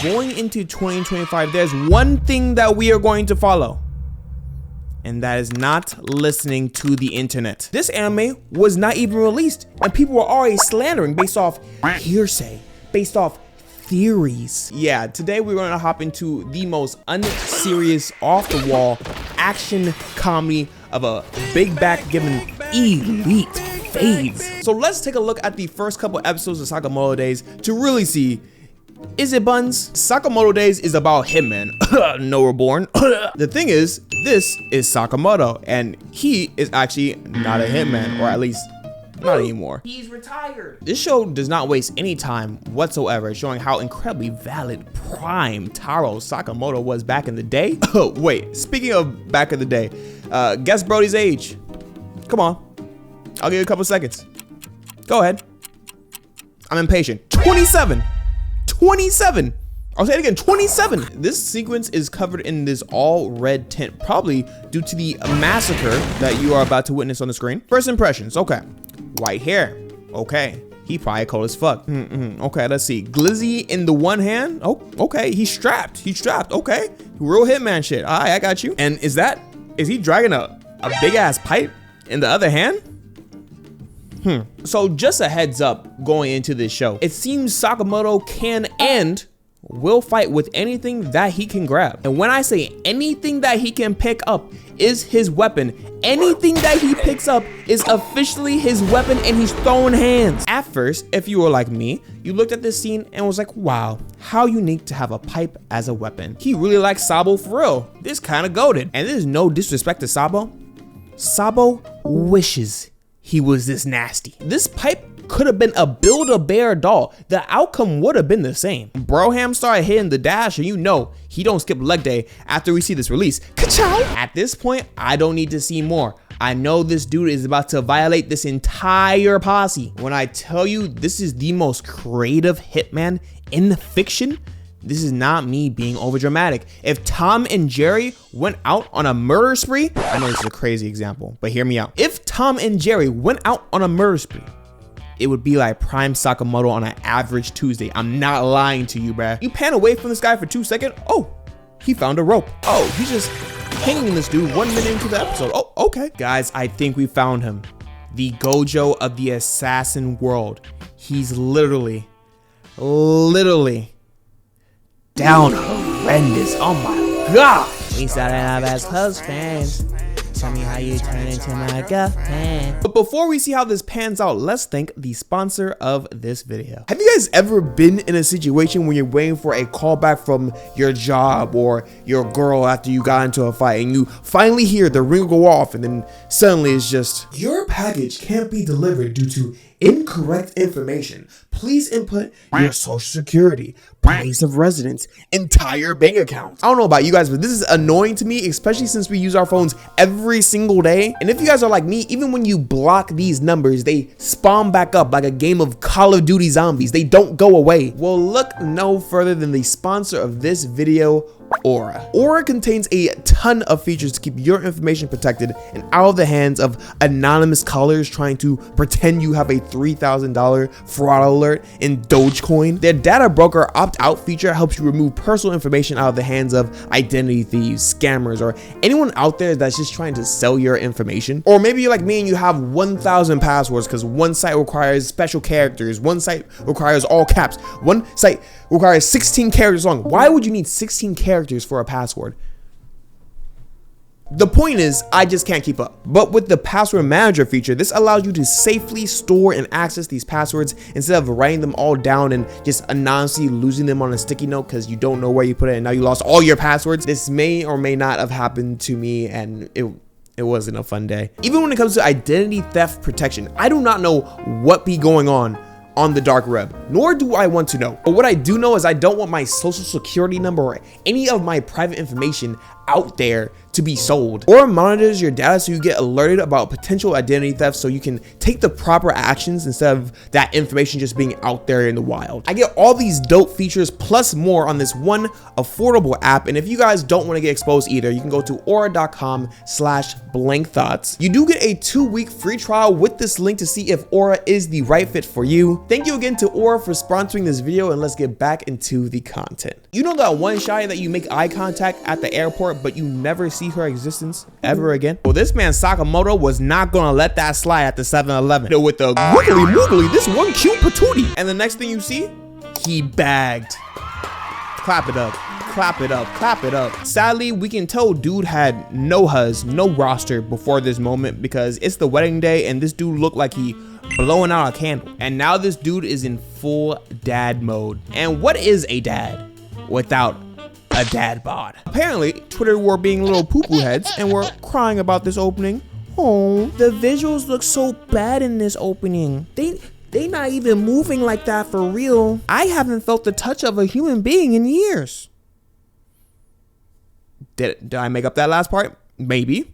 going into 2025, there's one thing that we are going to follow, and that is not listening to the internet. This anime was not even released, and people were already slandering based off hearsay, based off theories. Yeah, today we're going to hop into the most unserious, off-the-wall action comedy of a big back giving elite fades. So let's take a look at the first couple episodes of Sakamoto Days to really see, is it buns? Sakamoto Days is about Hitman, no reborn. The thing is, this is Sakamoto, and he is actually not a Hitman, or at least not anymore. He's retired. This show does not waste any time whatsoever, showing how incredibly valid prime Taro Sakamoto was back in the day. Oh, wait, speaking of back in the day, guess Brody's age. Come on, I'll give you a couple seconds. Go ahead. I'm impatient. 27. 27. I'll say it again, 27. This sequence is covered in this all red tint, probably due to the massacre that you are about to witness on the screen. First impressions, okay. White hair, okay. He probably cold as fuck. Okay, let's see. Glizzy in the one hand. Oh, okay. He's strapped. Okay. Real Hitman shit. All right, I got you. And is he dragging a big ass pipe in the other hand? So just a heads up going into this show. It seems Sakamoto can and will fight with anything that he can grab. And when I say anything that he can pick up is his weapon, anything that he picks up is officially his weapon, and he's throwing hands. At first, if you were like me, you looked at this scene and was like, wow, how unique to have a pipe as a weapon. He really likes Sabo for real. This kind of goated. And there's no disrespect to Sabo. Sabo wishes he was this nasty. This pipe could have been a Build-A-Bear doll. The outcome would have been the same. Broham started hitting the dash, and you know he don't skip leg day after we see this release. Ka-chow! At this point, I don't need to see more. I know this dude is about to violate this entire posse. When I tell you this is the most creative Hitman in fiction, this is not me being overdramatic. If Tom and Jerry went out on a murder spree, I know this is a crazy example, but hear me out. If Tom and Jerry went out on a murder spree, it would be like prime Sakamoto on an average Tuesday. I'm not lying to you, bruh. You pan away from this guy for 2 seconds. Oh, he found a rope. Oh, he's just hanging this dude 1 minute into the episode. Oh, okay. Guys, I think we found him. The Gojo of the assassin world. He's literally down horrendous. Oh my god. We started out as close friends. Tell me how you turn into my girlfriend. But before we see how this pans out, let's thank the sponsor of this video. Have you guys ever been in a situation when you're waiting for a callback from your job or your girl after you got into a fight, and you finally hear the ring go off, and then suddenly it's just, your package can't be delivered due to incorrect information. Please input your social security, place of residence, entire bank account. I don't know about you guys, but this is annoying to me, especially since we use our phones every single day. And if you guys are like me, even when you block these numbers, they spawn back up like a game of Call of Duty Zombies. They don't go away. Well, look no further than the sponsor of this video, Aura. Aura contains a ton of features to keep your information protected and out of the hands of anonymous callers trying to pretend you have a $3,000 fraud alert in Dogecoin. Their data broker opt-out feature helps you remove personal information out of the hands of identity thieves, scammers, or anyone out there that's just trying to sell your information. Or maybe you're like me and you have 1,000 passwords because one site requires special characters, one site requires all caps, one site requires 16 characters long. Why would you need 16 characters for a password? The point is, I just can't keep up. But with the password manager feature, this allows you to safely store and access these passwords instead of writing them all down and just anonymously losing them on a sticky note because you don't know where you put it and now you lost all your passwords. This may or may not have happened to me, and it wasn't a fun day. Even when it comes to identity theft protection, I do not know what be going on the dark web, nor do I want to know. But what I do know is I don't want my social security number or any of my private information out there to be sold. Aura monitors your data so you get alerted about potential identity theft so you can take the proper actions instead of that information just being out there in the wild. I get all these dope features plus more on this one affordable app, and if you guys don't want to get exposed either, you can go to aura.com/blankthoughts. You do get a 2-week free trial with this link to see if Aura is the right fit for you. Thank you again to Aura for sponsoring this video, and let's get back into the content. You know that one shy that you make eye contact at the airport but you never see her existence ever again? Well, this man Sakamoto was not gonna let that slide at the 7-Eleven with the googly moogly, this one cute patootie. And the next thing you see, he bagged. Clap it up, clap it up, clap it up. Sadly, we can tell dude had no huzz, no roster before this moment because it's the wedding day and this dude looked like he blowing out a candle. And now this dude is in full dad mode. And what is a dad without a dad bod? Apparently, Twitter were being little poo-poo heads and were crying about this opening. Oh, the visuals look so bad in this opening. They not even moving like that for real. I haven't felt the touch of a human being in years. Did I make up that last part? Maybe.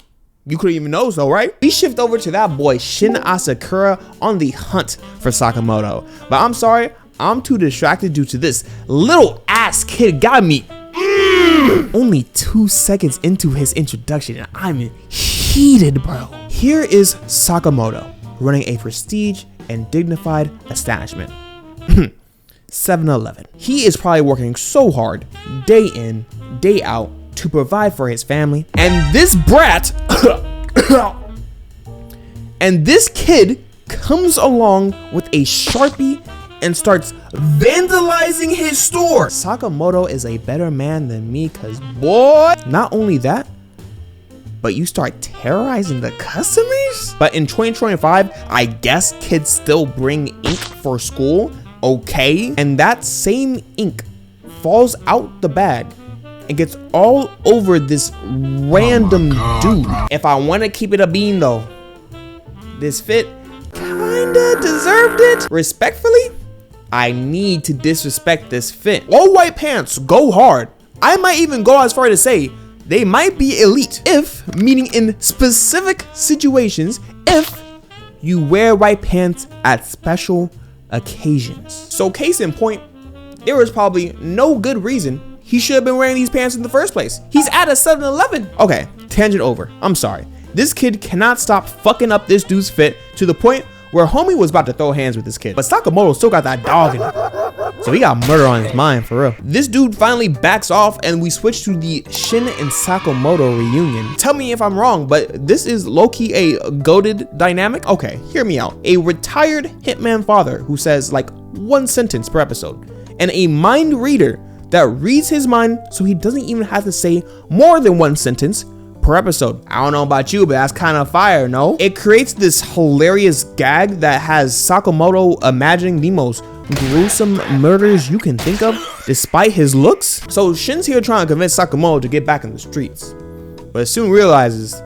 You couldn't even know so, right? We shift over to that boy Shin Asakura on the hunt for Sakamoto. But I'm sorry, I'm too distracted due to this little ass kid got me. Only 2 seconds into his introduction and I'm heated, bro. Here is Sakamoto running a prestige and dignified establishment. 7-Eleven. He is probably working so hard, day in, day out, to provide for his family. And this brat, and this kid comes along with a Sharpie and starts vandalizing his store. Sakamoto is a better man than me, cause boy, not only that, but you start terrorizing the customers? But in 2025, I guess kids still bring ink for school, okay? And that same ink falls out the bag and gets all over this random dude. If I want to keep it a bean though, this fit kinda deserved it. Respectfully, I need to disrespect this fit. All white pants go hard. I might even go as far to say they might be elite if, meaning in specific situations, if you wear white pants at special occasions. So case in point, there was probably no good reason he should have been wearing these pants in the first place. He's at a 7-Eleven. Okay, tangent over. I'm sorry. This kid cannot stop fucking up this dude's fit to the point where homie was about to throw hands with this kid. But Sakamoto still got that dog in him. So he got murder on his mind for real. This dude finally backs off and we switch to the Shin and Sakamoto reunion. Tell me if I'm wrong, but this is low-key a goated dynamic? Okay, hear me out. A retired hitman father who says like one sentence per episode and a mind reader that reads his mind so he doesn't even have to say more than one sentence per episode. I don't know about you, but that's kind of fire, no? It creates this hilarious gag that has Sakamoto imagining the most gruesome murders you can think of despite his looks. So Shin's here trying to convince Sakamoto to get back in the streets, but soon realizes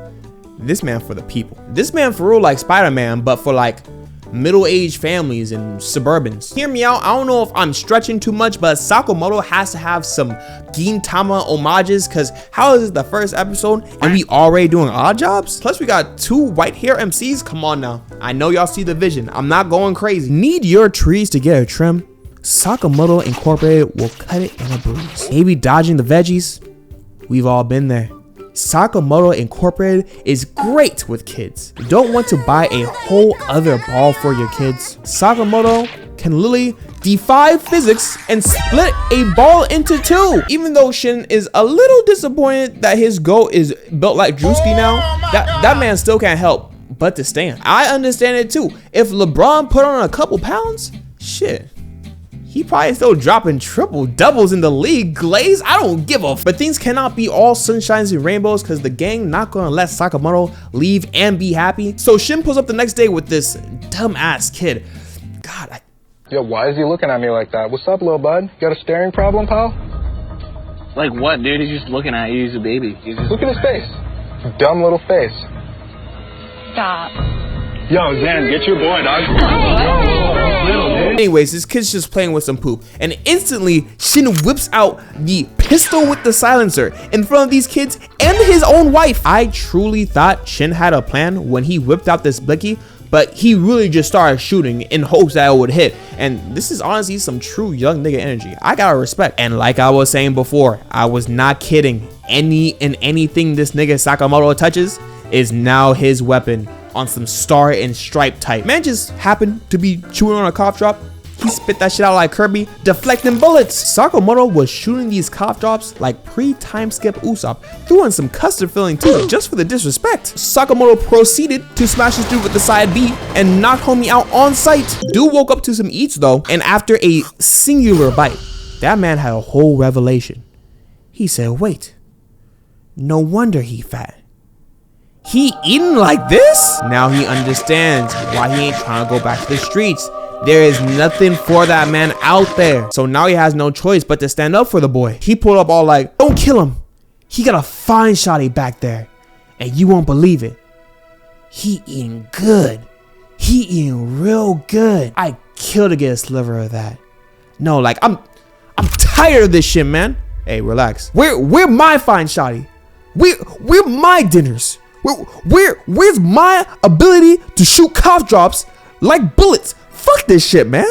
this man for the people. This man for real like Spider-Man, but for like middle-aged families and suburbans. Hear me out, I don't know if I'm stretching too much, but Sakamoto has to have some Gintama homages, because how is it the first episode and we already doing odd jobs? Plus we got 2 white hair MCs, come on now. I know y'all see the vision, I'm not going crazy. Need your trees to get a trim? Sakamoto Incorporated will cut it in a breeze. Maybe dodging the veggies? We've all been there. Sakamoto Incorporated is great with kids. You don't want to buy a whole other ball for your kids. Sakamoto can literally defy physics and split a ball into 2. Even though Shin is a little disappointed that his goat is built like Drewski now, that man still can't help but to stand. I understand it too. If LeBron put on a couple pounds, shit, he probably still dropping triple doubles in the league. Glaze, I don't give a f. But things cannot be all sunshines and rainbows because the gang not gonna let Sakamoto leave and be happy. So Shin pulls up the next day with this dumb ass kid. God, Yo, why is he looking at me like that? What's up, little bud? You got a staring problem, pal? Like what, dude? He's just looking at you. He's a baby. Look at his face. Dumb little face. Stop. Yo, Zan, get your boy, dog. Anyways, this kid's just playing with some poop, and instantly Shin whips out the pistol with the silencer in front of these kids and his own wife. I truly thought Shin had a plan when he whipped out this blicky, but he really just started shooting in hopes that it would hit. And this is honestly some true young nigga energy. I gotta respect. And like I was saying before, I was not kidding. Anything this nigga Sakamoto touches is now his weapon on some star and stripe type. Man just happened to be chewing on a cough drop. He spit that shit out like Kirby, deflecting bullets. Sakamoto was shooting these cough drops like pre-time skip Usopp, threw in some custard filling too, just for the disrespect. Sakamoto proceeded to smash this dude with the side B and knock homie out on sight. Dude woke up to some eats though, and after a singular bite, that man had a whole revelation. He said, wait, no wonder he fat. He eating like this? Now he understands why he ain't trying to go back to the streets. There is nothing for that man out there. So now he has no choice but to stand up for the boy. He pulled up all like, don't kill him. He got a fine shotty back there. And you won't believe it. He eating good. He eating real good. I kill to get a sliver of that. No, like I'm tired of this shit, man. Hey, relax. Where my fine shotty? Where my dinners? Where's my ability to shoot cough drops like bullets? Fuck this shit, man.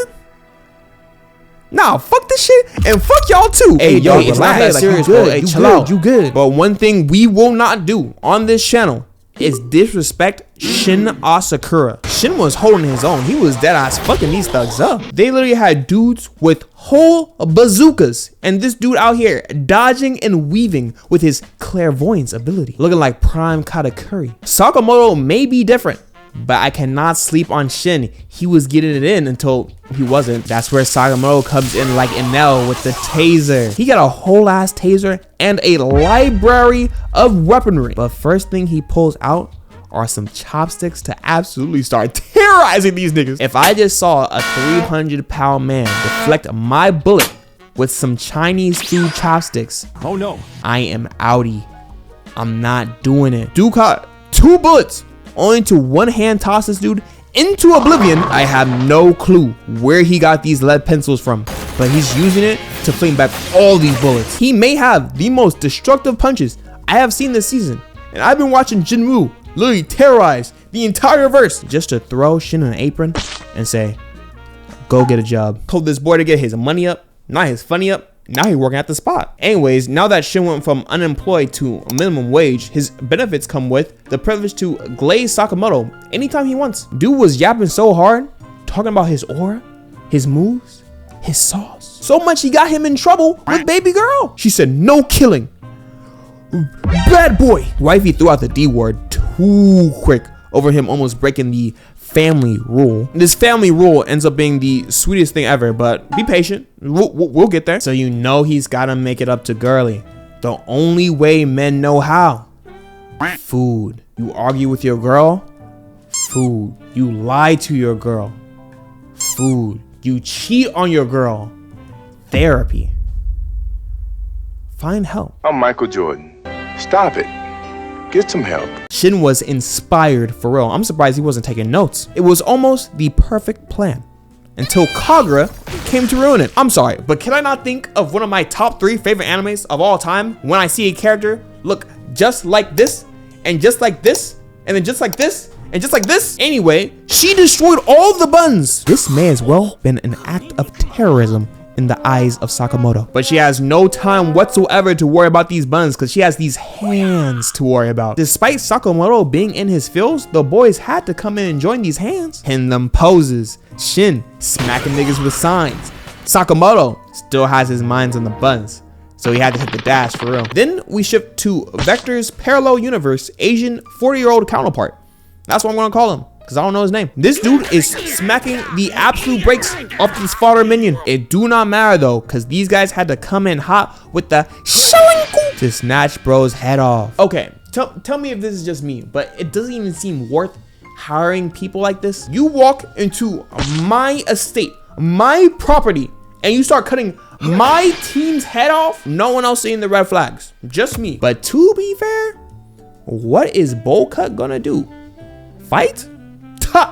Nah, fuck this shit and fuck y'all too. Hey, yo, it's not that serious, bro. Hey, chill out. You good. But one thing we will not do on this channel is disrespect Shin Asakura. Shin was holding his own. He was dead ass fucking these thugs up. They literally had dudes with whole bazookas, and this dude out here dodging and weaving with his clairvoyance ability, looking like prime katakuri. Sakamoto may be different, but I cannot sleep on Shin. He was getting it in until he wasn't. That's where Sakamoto comes in like Enel with the taser. He got a whole ass taser and a library of weaponry. But first thing he pulls out are some chopsticks to absolutely start terrorizing these niggas. If I just saw a 300-pound man deflect my bullet with some Chinese food chopsticks, oh no, I am outie. I'm not doing it. Dude caught 2 bullets only to one hand toss this dude into oblivion. I have no clue where he got these lead pencils from, but he's using it to fling back all these bullets. He may have the most destructive punches I have seen this season, and I've been watching Jinwoo literally terrorize the entire verse just to throw Shin in an apron and say, go get a job. Told this boy to get his money up, not his funny up. Now he's working at the spot. Anyways, now that Shin went from unemployed to minimum wage, his benefits come with the privilege to glaze Sakamoto anytime he wants. Dude was yapping so hard, talking about his aura, his moves, his sauce. So much he got him in trouble with baby girl. She said no killing. Bad boy. Wifey threw out the D word too quick over him almost breaking the family rule. This family rule ends up being the sweetest thing ever, but be patient. We'll get there. So you know he's gotta make it up to girly the only way men know how. Food. You argue with your girl? Food. You lie to your girl? Food. You cheat on your girl? Therapy. Find help. I'm Michael Jordan. Stop it. Get some help. Shin was inspired for real. I'm surprised he wasn't taking notes. It was almost the perfect plan until Kagura came to ruin it. I'm sorry, but can I not think of one of my top 3 favorite animes of all time when I see a character look just like this and just like this and then just like this and just like this? Anyway, she destroyed all the buns. This may as well been an act of terrorism in the eyes of Sakamoto. But she has no time whatsoever to worry about these buns because she has these hands to worry about. Despite Sakamoto being in his fields, the boys had to come in and join these hands. In them poses, Shin smacking niggas with signs. Sakamoto still has his minds on the buns, so he had to hit the dash for real. Then we shift to Vector's parallel universe Asian 40-year-old counterpart. That's what I'm gonna call him, because I don't know his name. This dude is smacking the absolute brakes off this fodder minion. It do not matter though, because these guys had to come in hot with the shellinku to snatch bro's head off. Okay, tell me if this is just me, but it doesn't even seem worth hiring people like this. You walk into my estate, my property, and you start cutting my team's head off. No one else seeing the red flags, just me. But to be fair, what is Bowl Cut gonna do? Fight?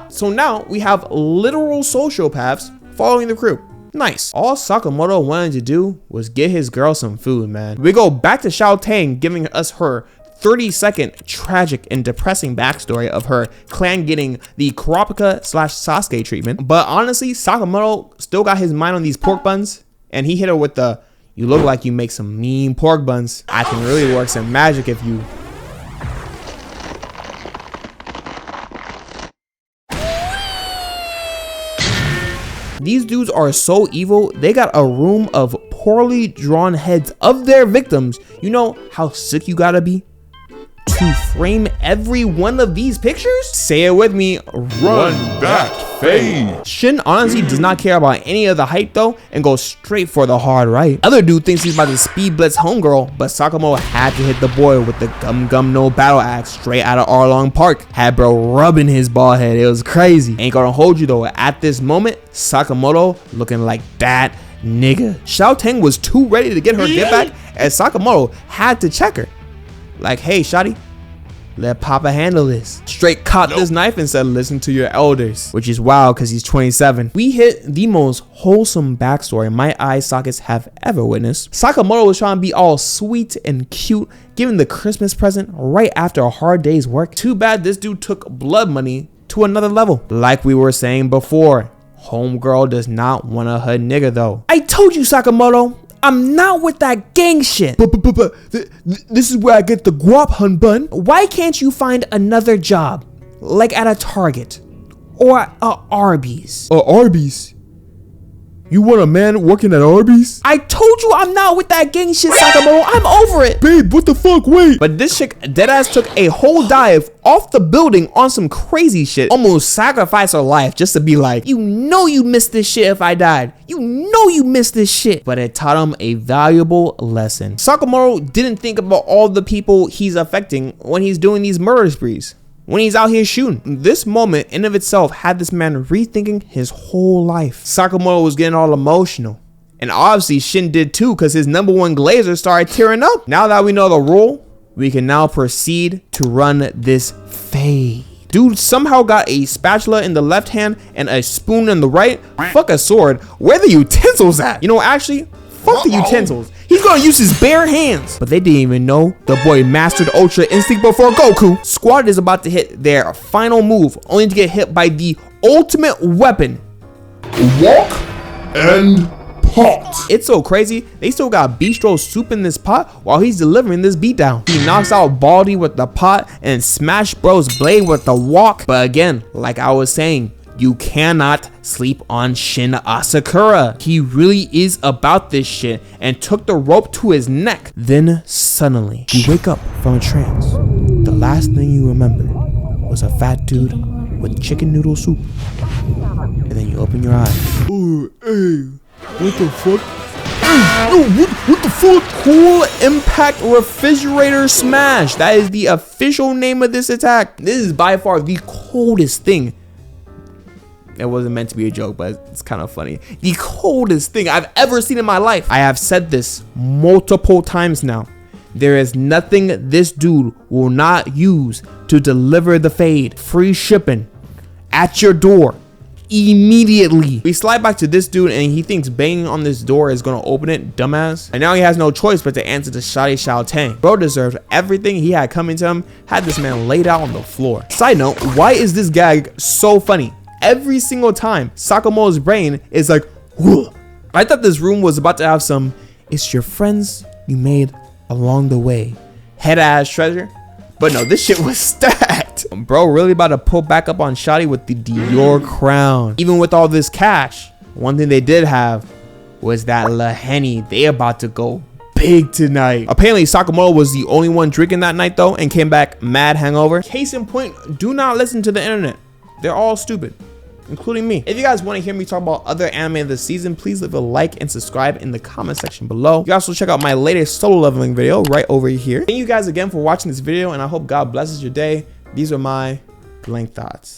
So now we have literal sociopaths following the crew. Nice. All Sakamoto wanted to do was get his girl some food, man. We go back to Xiao Tang giving us her 30-second tragic and depressing backstory of her clan getting the Kurapika / Sasuke treatment. But honestly, Sakamoto still got his mind on these pork buns, and he hit her with the, "You look like you make some mean pork buns. I can really work some magic if you..." These dudes are so evil, they got a room of poorly drawn heads of their victims. You know how sick you gotta be to frame every one of these pictures? Say it with me. Run back, fade. Shin honestly does not care about any of the hype though and goes straight for the hard right. Other dude thinks he's about to speed blitz homegirl, but Sakamoto had to hit the boy with the gum no battle axe straight out of Arlong Park. Had bro rubbing his bald head. It was crazy. Ain't gonna hold you though. At this moment, Sakamoto looking like that nigga. Xiao Tang was too ready to get her get back, and Sakamoto had to check her. Like, hey, shawty, let Papa handle this. Straight caught this knife and said, listen to your elders, which is wild because he's 27. We hit the most wholesome backstory my eye sockets have ever witnessed. Sakamoto was trying to be all sweet and cute, giving the Christmas present right after a hard day's work. Too bad this dude took blood money to another level. Like we were saying before, homegirl does not want a hood nigga though. I told you, Sakamoto, I'm not with that gang shit. But this is where I get the guap, hun bun. Why can't you find another job? Like at a Target or a Arby's? Arby's? You want a man working at Arby's? I told you I'm not with that gang shit, Sakamoto. I'm over it. Babe, what the fuck? Wait. But this chick deadass took a whole dive off the building on some crazy shit. Almost sacrificed her life just to be like, you know you missed this shit if I died. You know you missed this shit. But it taught him a valuable lesson. Sakamoto didn't think about all the people he's affecting when he's doing these murder sprees. When he's out here shooting. This moment in of itself had this man rethinking his whole life. Sakamoto was getting all emotional. And obviously Shin did too, because his #1 glazer started tearing up. Now that we know the rule, we can now proceed to run this fade. Dude somehow got a spatula in the left hand and a spoon in the right. Fuck a sword. Where the utensils at? You know, actually, fuck the utensils. He's gonna use his bare hands. But they didn't even know the boy mastered Ultra Instinct before Goku. Squad is about to hit their final move, only to get hit by the ultimate weapon. Walk and pot. It's so crazy, they still got bistro soup in this pot while he's delivering this beatdown. He knocks out Baldy with the pot and smash bro's blade with the walk. But again, like I was saying, you cannot sleep on Shin Asakura. He really is about this shit and took the rope to his neck. Then suddenly, you wake up from a trance. The last thing you remember was a fat dude with chicken noodle soup. And then you open your eyes. Oh, hey, what the fuck? What the fuck? Cool Impact Refrigerator Smash. That is the official name of this attack. This is by far the coldest thing. It wasn't meant to be a joke, but it's kind of funny. The coldest thing I've ever seen in my life. I have said this multiple times now. There is nothing this dude will not use to deliver the fade. Free shipping at your door immediately. We slide back to this dude and he thinks banging on this door is gonna open it, dumbass. And now he has no choice but to answer to Shadi Xiao Tang. Bro deserved everything he had coming to him. Had this man laid out on the floor. Side note, why is this gag so funny? Every single time Sakamoto's brain is like, whoa. I thought this room was about to have some "it's your friends you made along the way" head ass treasure, but no, this shit was stacked. Bro really about to pull back up on Shotty with the Dior crown. Even with all this cash, one thing they did have was that La Henny. They about to go big tonight. Apparently Sakamoto was the only one drinking that night though and came back mad hangover. Case in point, do not listen to the internet. They're all stupid, including me. If you guys want to hear me talk about other anime this season, please leave a like and subscribe in the comment section below. You can also check out my latest solo leveling video right over here. Thank you guys again for watching this video, and I hope God blesses your day. These are my blank thoughts.